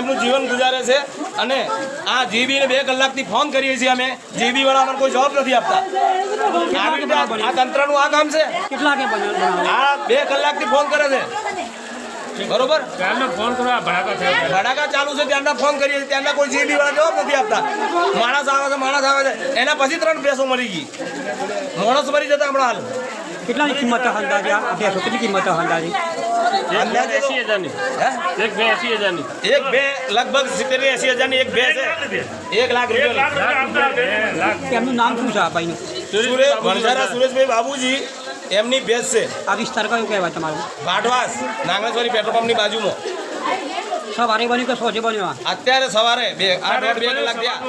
એમનું જીવન ગુજારે છે અને આ જીબીને 2 કલાકથી ફોન કરીએ છીએ અમે જીબી વાળા અમને કોઈ જવાબ નથી આપતા આવી રીતે આ તંત્રનું આ કામ છે આ 2 કલાકથી ફોન કરે છે બરોબર ફોન કરવા ભડાકા ચાલુ છે ત્યાંના ફોન કરીએ છીએ ત્યાંના કોઈ જીબી વાળા જવાબ નથી આપતા માણસ આવે છે એના પછી 3 ભેંસો મરી ગઈ માણસ મરી જતા હમણાં હાલ કેટલાની કિંમત અંદાજે આ ભેંસો કેટલી કિંમત અંદાજે અંદાજે 80,000ની એક બે 80,000ની એક બે લગભગ 70-80,000ની એક ભેંસ છે 1 લાખ રૂપિયા એમનું નામ શું છે આ ભાઈનું સુરેશભાઈ બાબુજી એમની ભેંસ છે આ વિસ્તાર કયો કહેવાય તમારું વાઢવાસ નાગેશ્વરી પેટ્રોલ પંપની બાજુમાં સવારે બન્યું કે સોજે બન્યો અત્યારે સવારે 2 કલાક થયા